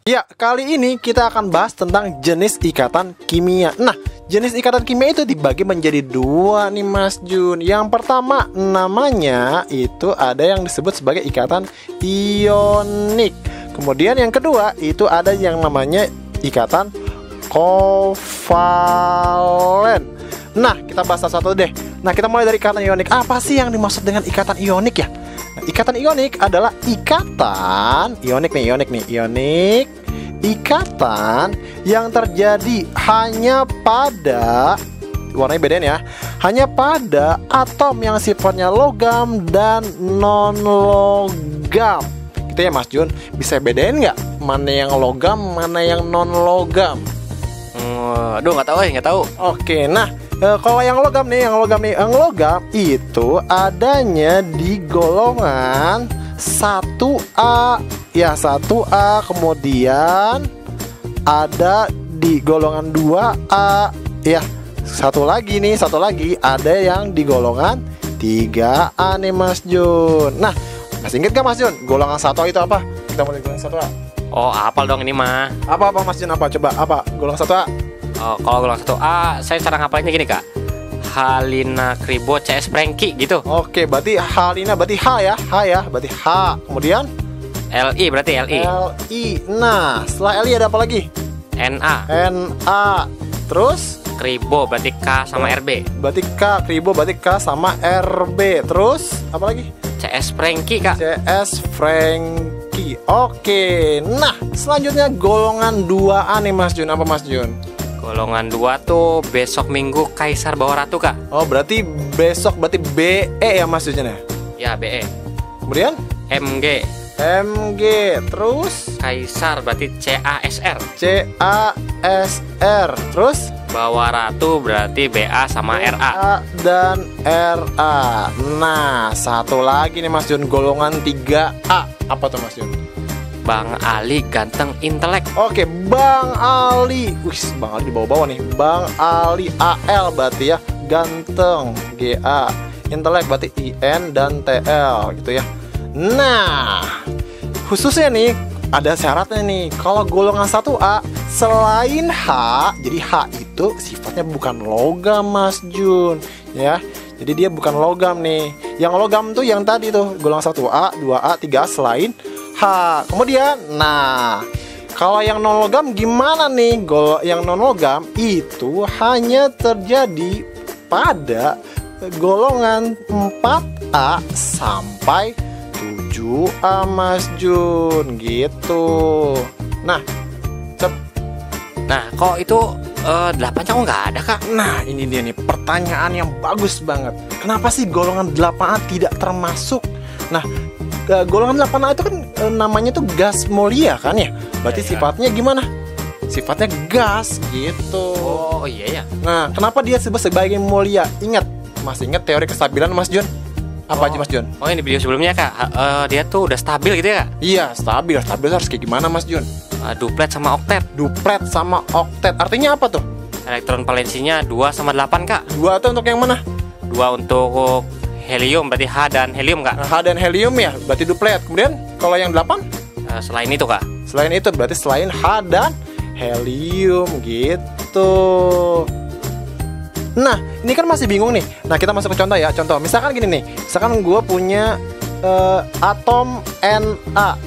Ya, kali ini kita akan bahas tentang jenis ikatan kimia. Nah, jenis ikatan kimia itu dibagi menjadi dua nih Mas Jun. Yang pertama namanya itu ada yang disebut sebagai ikatan ionik. Kemudian yang kedua itu ada yang namanya ikatan kovalen. Nah, kita bahas satu-satu deh. Nah, kita mulai dari ikatan ionik. Apa sih yang dimaksud dengan ikatan ionik ya? Nah, ikatan ionik adalah ikatan ionik, ikatan yang terjadi hanya pada, warnanya bedain ya, hanya pada atom yang sifatnya logam dan non logam. Gitu ya Mas Jun. Bisa bedain nggak mana yang logam, mana yang non logam? Aduh, nggak tahu. Oke, nah kalau yang logam yang logam itu adanya di golongan 1A. Ya, 1A, kemudian ada di golongan 2A. Ya, satu lagi ada yang di golongan 3A nih Mas Jun. Nah, masih inget gak Mas Jun? Golongan 1A itu apa? Kita mulai golongan 1A. Oh, apal dong ini mah. Apa Mas Jun? Apa? Coba, apa? Golongan 1A. Oh, kalau golongan 1A, saya cara ngapalinnya gini kak. Halina Kribo CS Franky gitu. Oke, berarti Halina berarti H ya. Berarti H. Kemudian LI berarti LI. Nah, setelah LI ada apa lagi? NA. Terus Kribo berarti K sama RB. Berarti K, Kribo berarti K sama RB. Terus apa lagi? CS Franky kak. CS Franky. Oke. Nah, selanjutnya golongan 2A nih Mas Jun. Apa Mas Jun? Golongan 2 tuh besok minggu Kaisar Bawah Ratu kak. Oh, berarti besok berarti BE ya Mas Jun ya? Ya, BE. Kemudian MG. Terus Kaisar berarti CASR. CASR. Terus Bawah Ratu berarti BA sama RA. A dan RA. Nah, satu lagi nih Mas Jun, golongan 3A. Apa tuh Mas Jun? Bang Ali ganteng intelek. Oke, Bang Ali. Wih, Bang Ali di bawah-bawah nih. Bang Ali AL berarti ya, ganteng GA. Intelek berarti IN dan TL gitu ya. Nah, khususnya nih ada syaratnya nih. Kalau golongan 1A selain H, jadi H itu sifatnya bukan logam Mas Jun ya. Jadi dia bukan logam nih. Yang logam tuh yang tadi tuh, golongan 1A, 2A, 3A selain H. Kemudian, nah, kalau yang non logam gimana nih? Yang non logam itu hanya terjadi pada golongan 4A sampai 7A Mas Jun gitu. Nah, kok itu 8-nya kok nggak ada kak? Nah, ini dia nih pertanyaan yang bagus banget. Kenapa sih golongan 8A tidak termasuk? Nah, golongan 8A itu kan namanya tuh gas mulia kan ya? Berarti ya. sifatnya gimana? Sifatnya gas gitu. Oh iya ya. Nah, kenapa dia disebut sebagai mulia? Masih ingat teori kestabilan Mas Jun? Apa aja Mas Jun? Oh, ini video sebelumnya kak. Dia tuh udah stabil gitu ya kak? Iya, stabil. Stabil harus kayak gimana Mas Jun? Duplet sama oktet. Duplet sama oktet. Artinya apa tuh? Elektron valensinya 2 sama 8 kak. 2 itu untuk yang mana? 2 untuk helium, berarti H dan helium kak. H dan helium ya, berarti duplet. Kemudian kalau yang 8? Selain itu kak. Selain itu berarti selain H dan helium gitu. Nah, ini kan masih bingung nih. Nah, kita masuk ke contoh ya. Contoh, misalkan gini nih. Misalkan gue punya atom Na.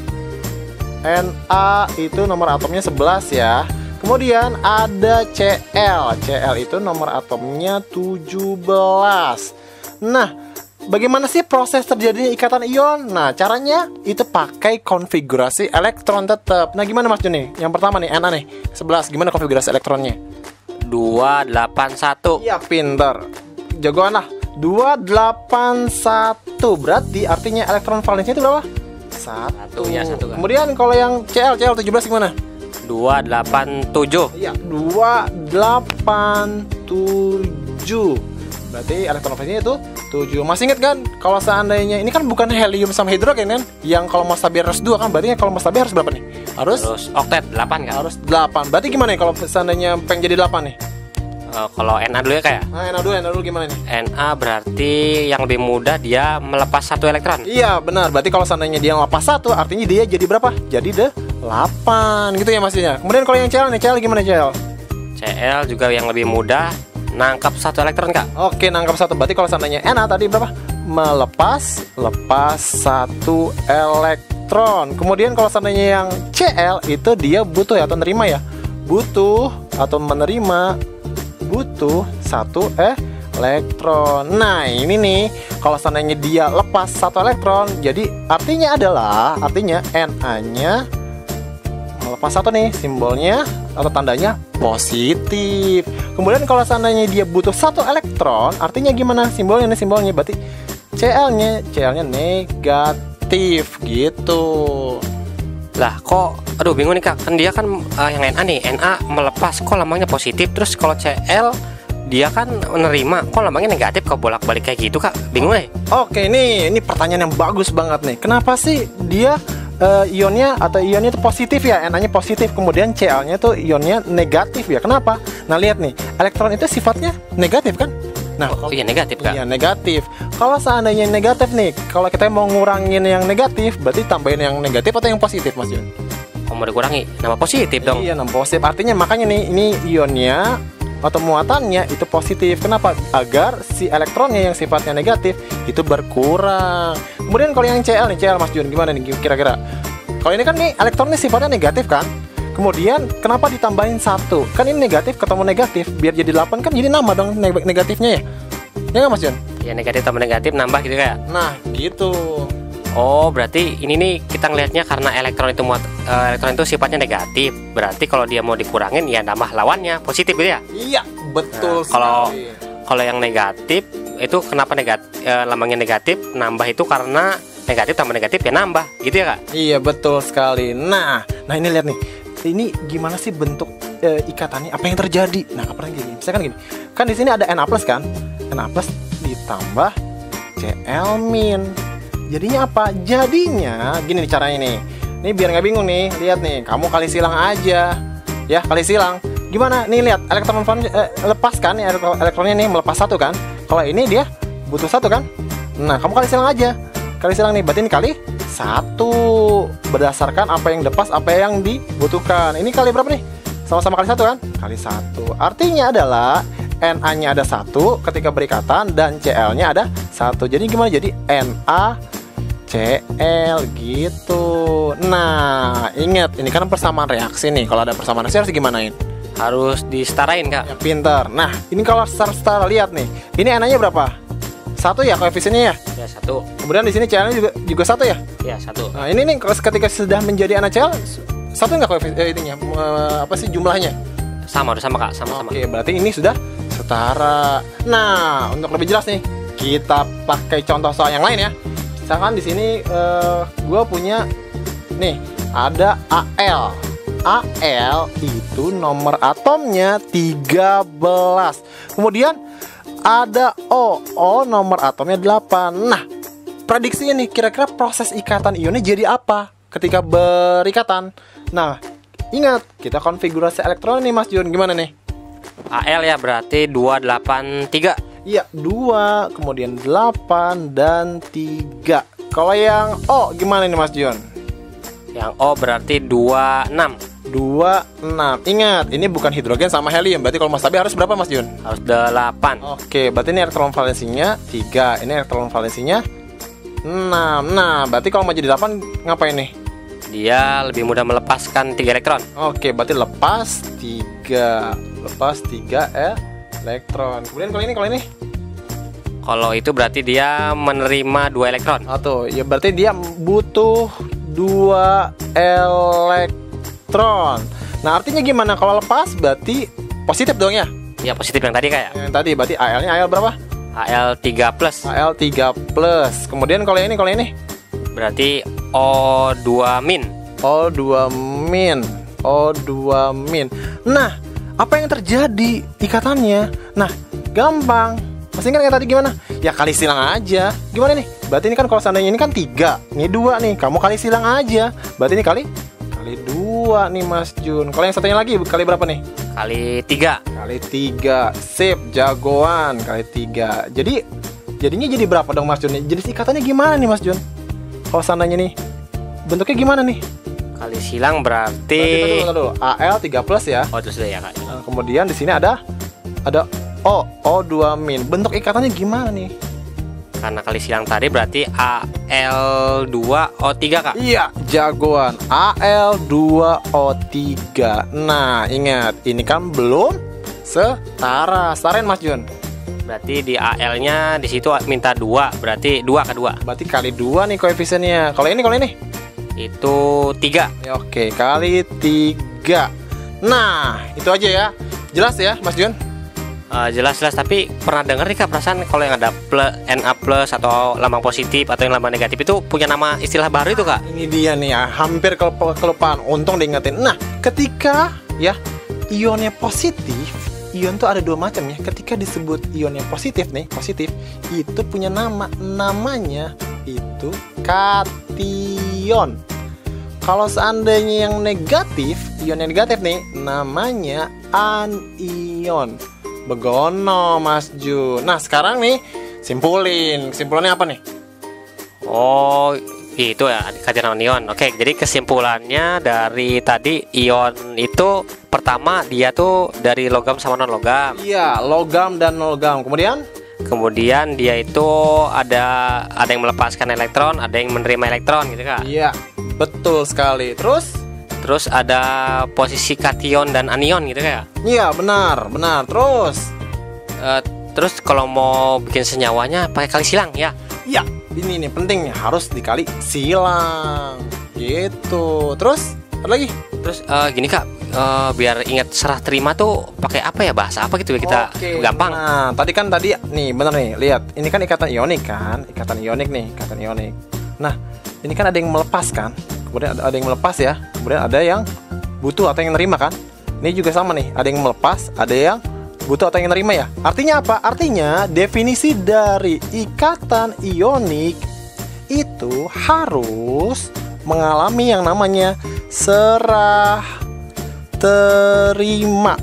Na itu nomor atomnya 11 ya. Kemudian ada Cl. Cl itu nomor atomnya 17. Nah, bagaimana sih proses terjadinya ikatan ion? Nah, caranya itu pakai konfigurasi elektron tetap. Nah, gimana Mas Juni? Yang pertama nih, Na nih, 11. Gimana konfigurasi elektronnya? 281. Iya, pinter. Jagoan lah. 281. Berarti artinya elektron valensinya itu berapa? 1. Ya, 1 kan. Kemudian kalau yang Cl 17 gimana? 287. Iya, 287. Berarti elektron valensinya itu 7. Masih inget kan? Kalau seandainya ini kan bukan helium sama hidrogen kan? Yang kalau mas stabil harus 2 kan? Berarti kalau mas stabil harus berapa nih? Harus oktet 8 kan? Harus 8. Berarti gimana nih kalau seandainya pengen jadi 8 nih? Kalau Na dulu ya kayak? Nah, Na dulu gimana nih? Na berarti yang lebih mudah dia melepas 1 elektron. Iya, benar. Berarti kalau seandainya dia lepas 1, artinya dia jadi berapa? Jadi 8. 8 gitu ya maksudnya. Kemudian kalau yang Cl nih, Cl gimana Cl? Cl juga yang lebih mudah, nangkap 1 elektron Kak. Oke, nangkap 1. Berarti kalau seandainya Na tadi berapa? Lepas 1 elektron. Kemudian kalau seandainya yang Cl itu dia butuh ya, atau menerima ya? Butuh atau menerima, butuh 1 elektron. Nah ini nih, kalau seandainya dia lepas 1 elektron, jadi artinya Na-nya melepas 1 nih, simbolnya atau tandanya positif. Kemudian kalau seandainya dia butuh 1 elektron, artinya gimana simbolnya nih? Simbolnya berarti Cl-nya negatif gitu. Lah kok, aduh bingung nih Kak. Kan dia kan yang Na nih, Na melepas kok lambangnya positif. Terus kalau Cl dia kan menerima, kok lambangnya negatif, kok bolak-balik kayak gitu Kak. Bingung nih. Oke, ini pertanyaan yang bagus banget nih. Kenapa sih dia ionnya itu positif ya, Na-nya positif, kemudian Cl-nya tuh ionnya negatif ya? Kenapa? Nah lihat nih, elektron itu sifatnya negatif kan? Nah, Oh iya negatif Kak. iya negatif. Kalau seandainya negatif nih, kalau kita mau ngurangin yang negatif, berarti tambahin yang negatif atau yang positif Mas Jun? Oh mau dikurangi, nama positif dong. Iya, positif. Artinya makanya nih, ini ionnya atau muatannya itu positif. Kenapa? Agar si elektronnya yang sifatnya negatif itu berkurang. Kemudian kalau yang Cl nih, Cl Mas Jun gimana nih kira-kira? Kalau ini kan nih elektronnya sifatnya negatif kan? Kemudian kenapa ditambahin 1? Kan ini negatif ketemu negatif, biar jadi 8 kan jadi nambah dong negatifnya ya? Ya nggak Mas Jun? Ya negatif tambah negatif nambah gitu Kak. Nah gitu. Oh berarti ini nih kita ngelihatnya karena elektron itu sifatnya negatif. Berarti kalau dia mau dikurangin ya nambah lawannya positif gitu ya? Iya betul. Nah, sekali. kalau yang negatif itu kenapa lambangnya negatif? Nambah itu karena negatif tambah negatif ya nambah gitu ya Kak? Iya betul sekali. Nah ini lihat nih. Ini gimana sih bentuk ikatannya? Apa yang terjadi? Nah, apa yang gini? Misalkan gini. Kan di sini ada Na+ kan? Na+ ditambah Cl-. Jadinya apa? Jadinya gini nih caranya nih. Ini biar nggak bingung nih. Lihat nih, kamu kali silang aja. Ya, kali silang. Gimana? Nih lihat, elektron lepas kan? Elektronnya nih melepas 1 kan? Kalau ini dia butuh 1 kan? Nah, kamu kali silang aja. Kali silang nih, berarti ini kali 1 berdasarkan apa yang lepas, apa yang dibutuhkan. Ini kali berapa nih? Sama-sama kali 1 kan? Kali 1. Artinya adalah Na-nya ada 1 ketika berikatan dan Cl-nya ada 1. Jadi gimana? Jadi NaCl gitu. Nah, ingat ini kan persamaan reaksi nih. Kalau ada persamaan reaksi harus gimanain? Harus disetarain Kak. Ya, pintar. Nah, ini kalau secara lihat nih. Ini Na-nya berapa? 1 ya koefisiennya ya? Ya 1. Kemudian di sini Cl-nya juga 1 ya? Ya 1. Nah, ini nih ketika sudah menjadi NaCl 1 nggak koefisiennya? Apa sih jumlahnya? Sama, udah sama Kak, sama-sama. Oke, berarti ini sudah setara. Nah, untuk lebih jelas nih, kita pakai contoh soal yang lain ya. Misalkan di sini gue punya nih ada Al. Al itu nomor atomnya 13. Kemudian ada O nomor atomnya 8. Nah, prediksinya nih kira-kira proses ikatan ionnya jadi apa ketika berikatan. Nah, ingat kita konfigurasi elektron nih Mas Jun, gimana nih? Al ya berarti 283. Iya, 2, kemudian 8 dan 3. Kalau yang O gimana nih Mas Jun? Yang O berarti 26. 26. Ingat, ini bukan hidrogen sama helium. Berarti kalau Mas Tabi harus berapa Mas Jun? Harus 8. Oke, berarti ini elektron valensinya 3. Ini elektron valensinya 6. Nah, berarti kalau mau jadi 8 ngapain nih? Dia lebih mudah melepaskan 3 elektron. Oke, berarti lepas 3. Lepas 3 elektron. Kemudian kalau ini? Kalau itu berarti dia menerima 2 elektron. Tuh, ya berarti dia butuh 2 elektron. Nah, artinya gimana? Kalau lepas berarti positif dong ya? Ya positif yang tadi kayak. Yang tadi berarti Al-nya Al berapa? Al3+. Al3+. Kemudian kalau ini berarti O2-. O2-. Nah, apa yang terjadi ikatannya? Nah, gampang. Masih ingat yang tadi gimana? Ya kali silang aja. Gimana nih? Berarti ini kan kalau seandainya ini kan 3, ini 2 nih. Kamu kali silang aja. Berarti ini kali 2 nih Mas Jun. Kalau yang satunya lagi kali berapa nih? Kali 3. Kali 3. Sip, jagoan. Kali 3. Jadinya jadi berapa dong Mas Jun? Jadi ikatannya gimana nih Mas Jun? Kalau seandainya nih bentuknya gimana nih? Kali silang berarti Berarti tunggu. Al 3+ ya. oh itu sudah ya Kak. Nah, kemudian di sini ada O2-. Bentuk ikatannya gimana nih? Karena kali silang tadi berarti Al2O3 Kak. Iya, jagoan. Al2O3. Nah, ingat, ini kan belum setara. Setarain Mas Jun. Berarti di AL-nya di situ minta 2, berarti 2 ke 2. Berarti kali 2 nih koefisiennya. Kalau ini Itu 3. ya, oke, kali 3. Nah, itu aja ya. Jelas ya Mas Jun? Jelas-jelas, tapi pernah denger nih Kak, perasaan kalau yang ada Na plus atau lambang positif atau yang lambang negatif itu punya nama istilah baru itu Kak. Ini dia nih ya, hampir kelupaan. Untung diingetin. Nah, ketika ya ionnya positif, ion tuh ada 2 macam ya. Ketika disebut ionnya positif nih, positif, itu punya nama. Namanya itu kation. Kalau seandainya yang negatif, ion yang negatif nih, namanya anion. Begono Mas Jun. Nah, sekarang nih kesimpulannya apa nih? Oh, itu ya kajian ion. Oke, jadi kesimpulannya dari tadi ion itu pertama dia tuh dari logam sama non logam. Iya, logam dan non logam. Kemudian dia itu ada yang melepaskan elektron, ada yang menerima elektron gitu Kak. Iya, betul sekali. Terus ada posisi kation dan anion gitu Kak. Iya, benar. Terus kalau mau bikin senyawanya pakai kali silang ya. Iya, ini nih penting nih, harus dikali silang. Gitu. Terus ada lagi? Terus gini Kak, biar ingat serah terima tuh pakai apa ya, bahasa apa gitu ya kita Oke, gampang. Nah, tadi nih bener nih, lihat. Ini kan ikatan ionik kan? Ikatan ionik. Nah, ini kan ada yang melepaskan. Kemudian ada yang melepas ya. Kemudian ada yang butuh atau yang nerima kan? Ini juga sama nih, ada yang melepas, ada yang butuh atau yang nerima ya. Artinya apa? Artinya definisi dari ikatan ionik itu harus mengalami yang namanya serah terima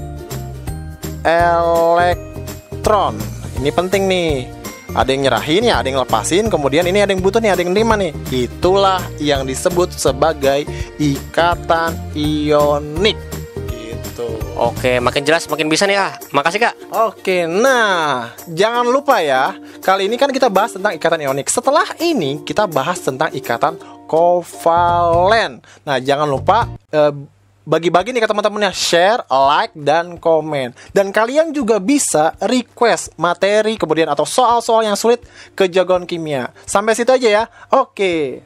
elektron. Ini penting nih. Ada yang nyerahin ya, ada yang lepasin, kemudian ini ada yang butuh nih, ada yang nerima nih. Itulah yang disebut sebagai ikatan ionik. Gitu. Oke, makin jelas makin bisa nih Kak. Makasih Kak. Oke, nah jangan lupa ya, kali ini kan kita bahas tentang ikatan ionik. Setelah ini kita bahas tentang ikatan kovalen. Nah, jangan lupa bagi-bagi nih ke teman-temannya, share, like, dan komen. Dan kalian juga bisa request materi kemudian atau soal-soal yang sulit ke Jagoan Kimia. Sampai situ aja ya. Oke.